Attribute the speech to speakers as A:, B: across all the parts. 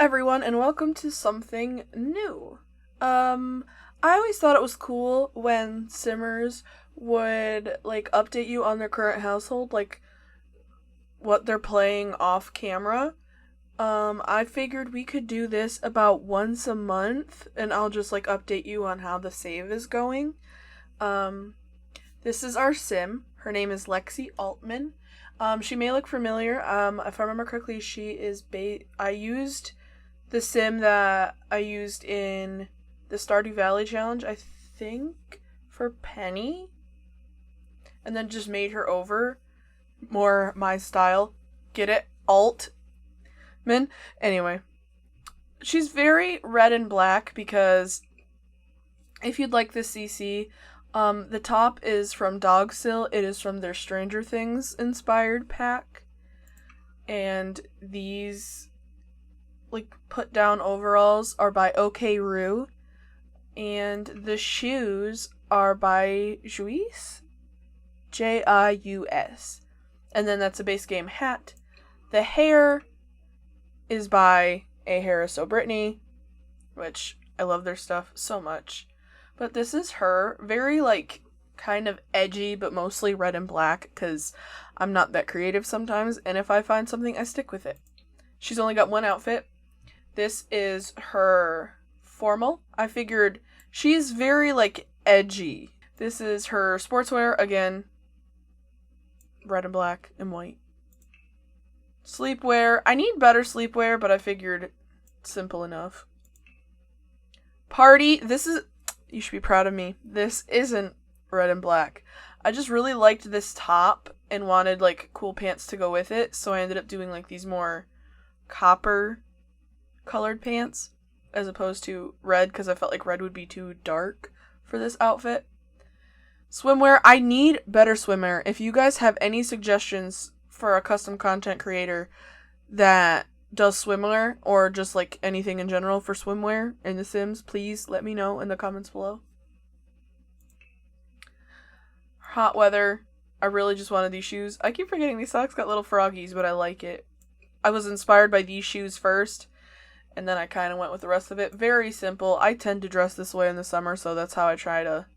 A: everyone, and welcome to something new. I always thought it was cool when Simmers would update you on their current household, like what they're playing off camera. I figured we could do this about once a month, and I'll just update you on how the save is going. Um, this is our sim. Her name is Lexi Altman. She may look familiar. If I remember correctly, she is I used the sim that I used in the Stardew Valley challenge, I think, for Penny, and then just made her over more my style. Get it? Altman. Anyway, she's very red and black because if you'd like this CC, the top is from Dogsill. It is from their Stranger Things inspired pack. And these put down overalls are by OK Roo. And the shoes are by Juice? Jius. And then that's a base game hat. The hair is by A. Harris O'Brittany, which I love their stuff so much. But this is her, very kind of edgy, but mostly red and black, because I'm not that creative sometimes, and if I find something, I stick with it. She's only got one outfit. This is her formal. I figured she's very edgy. This is her sportswear, again, red and black and white. Sleepwear. I need better sleepwear, but I figured simple enough. Party. You should be proud of me. This isn't red and black. I just really liked this top and wanted cool pants to go with it, so I ended up doing these more copper colored pants as opposed to red, because I felt like red would be too dark for this outfit. Swimwear. I need better swimwear. If you guys have any suggestions for a custom content creator that does swimwear, or just anything in general for swimwear in The Sims, please let me know in the comments below. Hot weather. I really just wanted these shoes. I keep forgetting these socks got little froggies, but I like it. I was inspired by these shoes first, and then I kind of went with the rest of it. Very simple. I tend to dress this way in the summer, so that's how I try to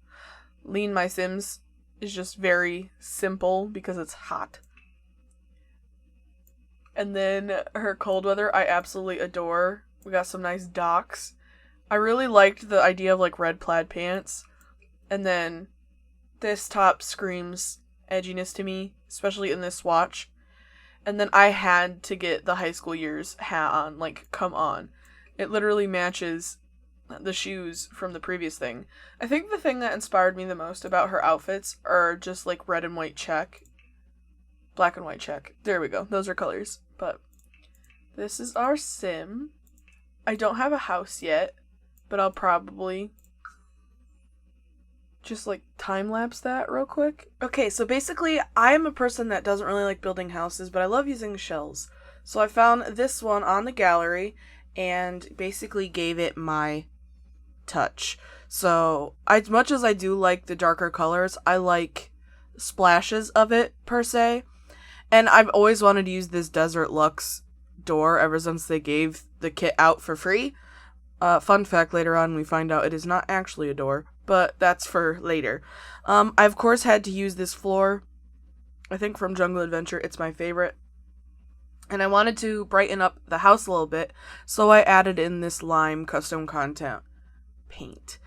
A: lean my Sims. Is just very simple because it's hot. And then her cold weather, I absolutely adore. We got some nice docks. I really liked the idea of red plaid pants. And then this top screams edginess to me, especially in this swatch. And then I had to get the high school years hat on. Come on. It literally matches the shoes from the previous thing. I think the thing that inspired me the most about her outfits are just red and white check. Black and white check. There we go. Those are colors. But this is our sim. I don't have a house yet, but I'll probably just time-lapse that real quick. Okay, so basically I'm a person that doesn't really like building houses, but I love using shells. So I found this one on the gallery and basically gave it my touch. So as much as I do like the darker colors, I like splashes of it per se. And I've always wanted to use this Desert Luxe door ever since they gave the kit out for free. Fun fact, later on we find out it is not actually a door, but that's for later. I of course had to use this floor. I think from Jungle Adventure, it's my favorite. And I wanted to brighten up the house a little bit, so I added in this lime custom content paint.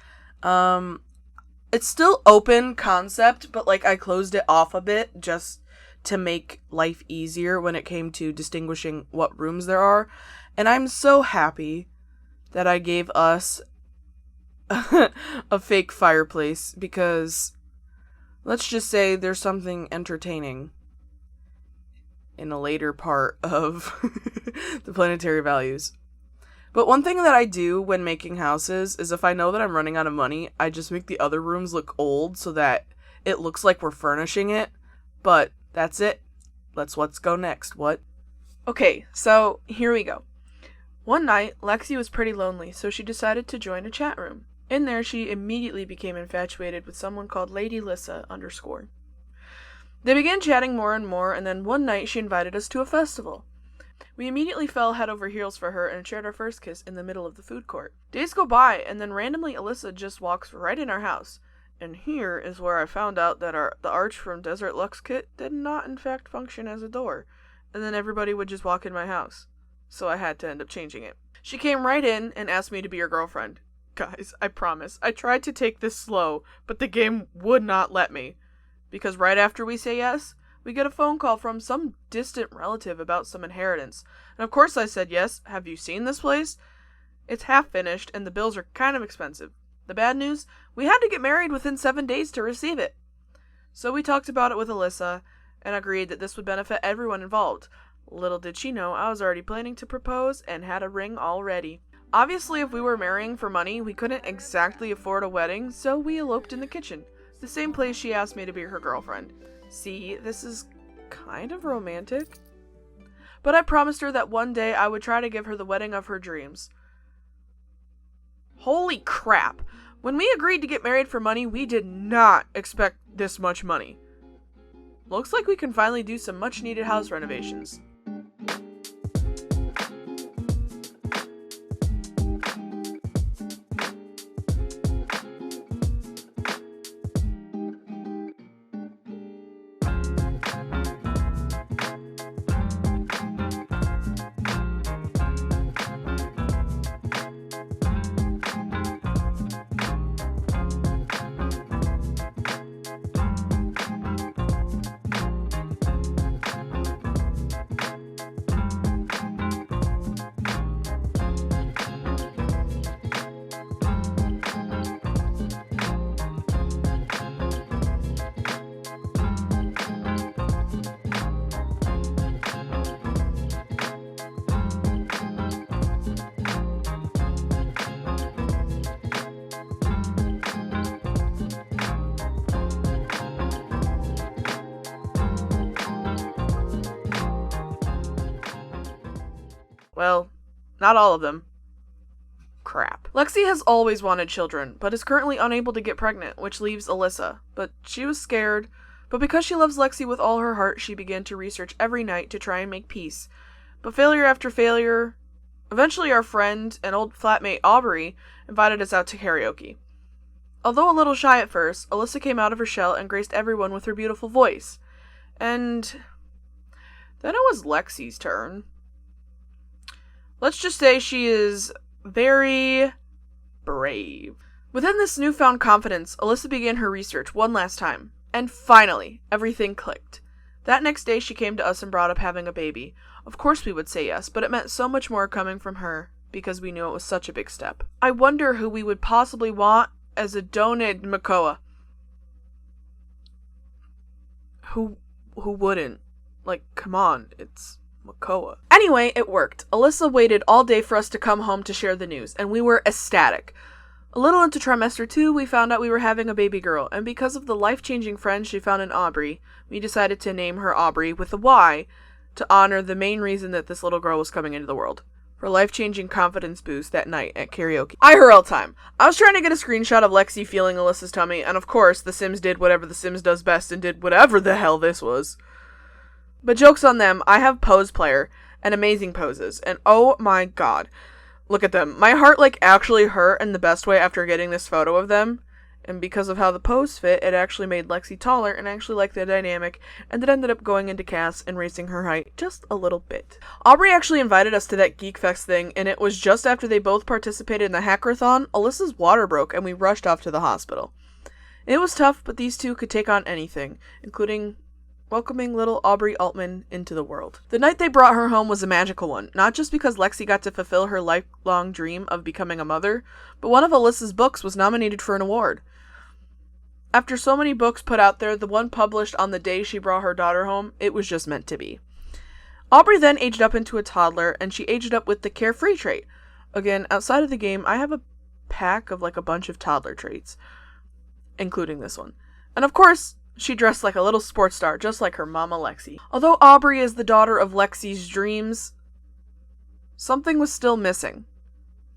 A: It's still open concept, but I closed it off a bit just to make life easier when it came to distinguishing what rooms there are. And I'm so happy that I gave us a fake fireplace, because let's just say there's something entertaining in a later part of the planetary values. But one thing that I do when making houses is if I know that I'm running out of money, I just make the other rooms look old so that it looks like we're furnishing it. But that's it. Let's go next. What? Okay, so here we go. One night, Lexi was pretty lonely, so she decided to join a chat room. In there, she immediately became infatuated with someone called Lady Lissa _. They began chatting more and more, and then one night she invited us to a festival. We immediately fell head over heels for her and shared our first kiss in the middle of the food court. Days go by, and then randomly Alyssa just walks right in our house. And here is where I found out that the arch from Desert Lux kit did not in fact function as a door, and then everybody would just walk in my house. So I had to end up changing it. She came right in and asked me to be her girlfriend. Guys, I promise, I tried to take this slow, but the game would not let me. Because right after we say yes, we get a phone call from some distant relative about some inheritance. And of course I said yes. Have you seen this place? It's half finished and the bills are kind of expensive. The bad news? We had to get married within 7 days to receive it. So we talked about it with Alyssa and agreed that this would benefit everyone involved. Little did she know I was already planning to propose and had a ring already. Obviously, if we were marrying for money, we couldn't exactly afford a wedding, so we eloped in the kitchen. The same place she asked me to be her girlfriend. See, this is kind of romantic. But I promised her that one day I would try to give her the wedding of her dreams. Holy crap! When we agreed to get married for money, we did not expect this much money. Looks like we can finally do some much needed house renovations. Well, not all of them. Crap. Lexi has always wanted children, but is currently unable to get pregnant, which leaves Alyssa. But she was scared. But because she loves Lexi with all her heart, she began to research every night to try and make peace. But failure after failure... Eventually our friend and old flatmate Aubrey invited us out to karaoke. Although a little shy at first, Alyssa came out of her shell and graced everyone with her beautiful voice. And then it was Lexi's turn. Let's just say she is very brave. Within this newfound confidence, Alyssa began her research one last time. And finally, everything clicked. That next day she came to us and brought up having a baby. Of course we would say yes, but it meant so much more coming from her, because we knew it was such a big step. I wonder who we would possibly want as a donated Makoa. Who wouldn't? Like, come on, it's Makoa. Anyway, it worked. Alyssa waited all day for us to come home to share the news, and we were ecstatic. A little into trimester 2, we found out we were having a baby girl, and because of the life-changing friend she found in Aubrey, we decided to name her Aubrey with a Y to honor the main reason that this little girl was coming into the world. Her life-changing confidence boost that night at karaoke. IRL time. I was trying to get a screenshot of Lexi feeling Alyssa's tummy, and of course, The Sims did whatever The Sims does best and did whatever the hell this was. But joke's on them, I have Pose Player, and amazing poses, and oh my god. Look at them. My heart, actually hurt in the best way after getting this photo of them. And because of how the pose fit, it actually made Lexi taller and actually liked the dynamic, and it ended up going into Cass and raising her height just a little bit. Aubrey actually invited us to that Geek Fest thing, and it was just after they both participated in the hackathon, Alyssa's water broke, and we rushed off to the hospital. It was tough, but these two could take on anything, including welcoming little Aubrey Altman into the world. The night they brought her home was a magical one, not just because Lexi got to fulfill her lifelong dream of becoming a mother, but one of Alyssa's books was nominated for an award. After so many books put out there, the one published on the day she brought her daughter home, it was just meant to be. Aubrey then aged up into a toddler, and she aged up with the Carefree trait. Again, outside of the game, I have a pack of a bunch of toddler traits, including this one. And of course, she dressed like a little sports star, just like her mama Lexi. Although Aubrey is the daughter of Lexi's dreams, something was still missing.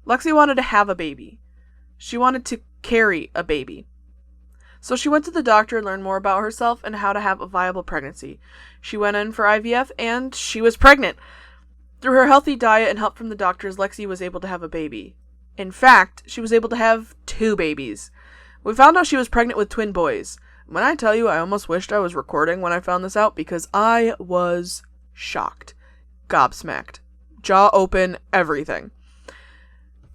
A: Lexi wanted to have a baby. She wanted to carry a baby. So she went to the doctor and learned more about herself and how to have a viable pregnancy. She went in for IVF and she was pregnant. Through her healthy diet and help from the doctors, Lexi was able to have a baby. In fact, she was able to have 2 babies. We found out she was pregnant with twin boys. When I tell you, I almost wished I was recording when I found this out because I was shocked. Gobsmacked. Jaw open, everything.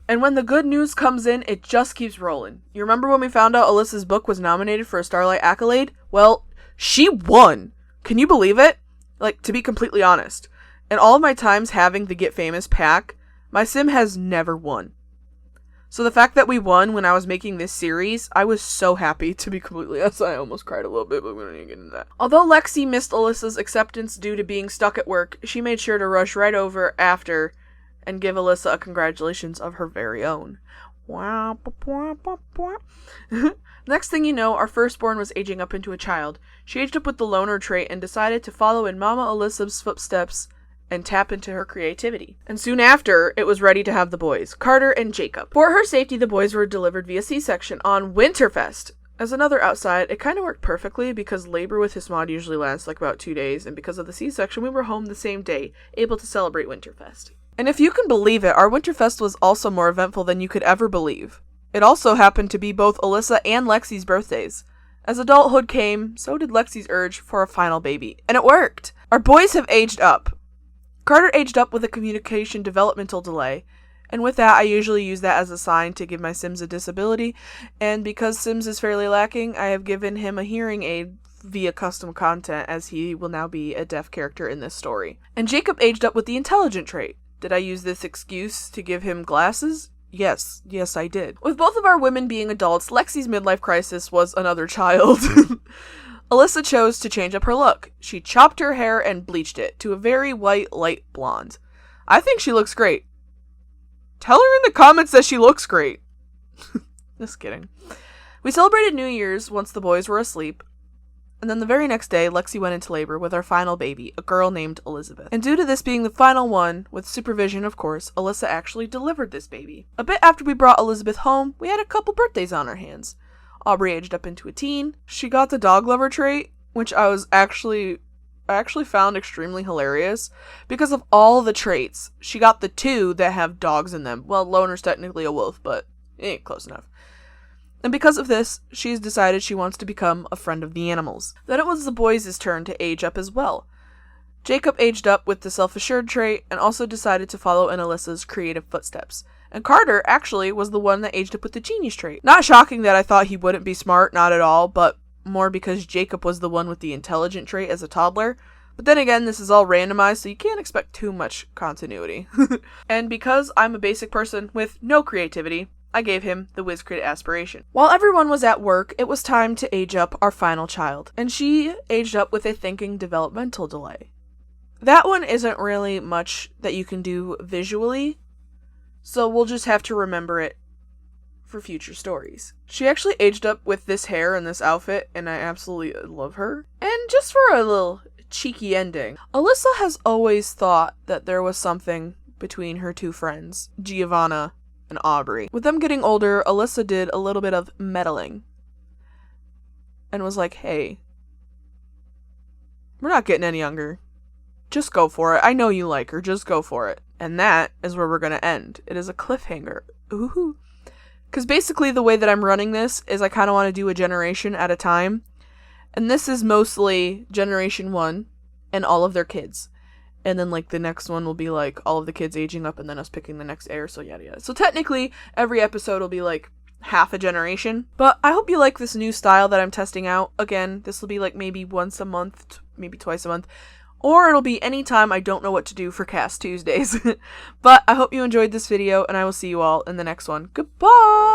A: And when the good news comes in, it just keeps rolling. You remember when we found out Alyssa's book was nominated for a Starlight Accolade? Well, she won. Can you believe it? Like, to be completely honest. In all of my times having the Get Famous pack, my sim has never won. So the fact that we won when I was making this series, I was so happy, to be completely honest. I almost cried a little bit, but we don't even get into that. Although Lexi missed Alyssa's acceptance due to being stuck at work, she made sure to rush right over after and give Alyssa a congratulations of her very own. Next thing you know, our firstborn was aging up into a child. She aged up with the loner trait and decided to follow in Mama Alyssa's footsteps and tap into her creativity. And soon after, it was ready to have the boys, Carter and Jacob. For her safety, the boys were delivered via C-section on Winterfest. As another outside, it kind of worked perfectly because labor with his mod usually lasts like about 2 days, and because of the C-section, we were home the same day, able to celebrate Winterfest. And if you can believe it, our Winterfest was also more eventful than you could ever believe. It also happened to be both Alyssa and Lexi's birthdays. As adulthood came, so did Lexi's urge for a final baby. And it worked! Our boys have aged up. Carter aged up with a communication developmental delay, and with that I usually use that as a sign to give my Sims a disability, and because Sims is fairly lacking, I have given him a hearing aid via custom content as he will now be a deaf character in this story. And Jacob aged up with the intelligent trait. Did I use this excuse to give him glasses? Yes, I did. With both of our women being adults, Lexi's midlife crisis was another child. Alyssa chose to change up her look. She chopped her hair and bleached it to a very white, light blonde. I think she looks great. Tell her in the comments that she looks great. Just kidding. We celebrated New Year's once the boys were asleep. And then the very next day, Lexi went into labor with our final baby, a girl named Elizabeth. And due to this being the final one, with supervision of course, Alyssa actually delivered this baby. A bit after we brought Elizabeth home, we had a couple birthdays on our hands. Aubrey aged up into a teen. She got the dog lover trait, which I actually found extremely hilarious. Because of all the traits, she got the 2 that have dogs in them. Well, Loner's technically a wolf, but it ain't close enough. And because of this, she's decided she wants to become a friend of the animals. Then it was the boys' turn to age up as well. Jacob aged up with the self-assured trait and also decided to follow in Alyssa's creative footsteps. And Carter actually was the one that aged up with the genius trait. Not shocking that I thought he wouldn't be smart, not at all, but more because Jacob was the one with the intelligent trait as a toddler. But then again, this is all randomized, so you can't expect too much continuity. And because I'm a basic person with no creativity, I gave him the WizCrit aspiration. While everyone was at work, it was time to age up our final child, and she aged up with a thinking developmental delay. That one isn't really much that you can do visually, so we'll just have to remember it for future stories. She actually aged up with this hair and this outfit, and I absolutely love her. And just for a little cheeky ending, Alyssa has always thought that there was something between her 2 friends, Giovanna and Aubrey. With them getting older, Alyssa did a little bit of meddling and was like, hey, we're not getting any younger. Just go for it. I know you like her. Just go for it. And that is where we're going to end. It is a cliffhanger. Ooh. Because basically the way that I'm running this is I kind of want to do a generation at a time. And this is mostly Generation 1 and all of their kids. And then, like, the next one will be, like, all of the kids aging up and then us picking the next heir, so yada yada. So technically, every episode will be, like, half a generation. But I hope you like this new style that I'm testing out. Again, this will be, like, maybe once a month, maybe twice a month. Or it'll be any time I don't know what to do for Cast Tuesdays. But I hope you enjoyed this video, and I will see you all in the next one. Goodbye!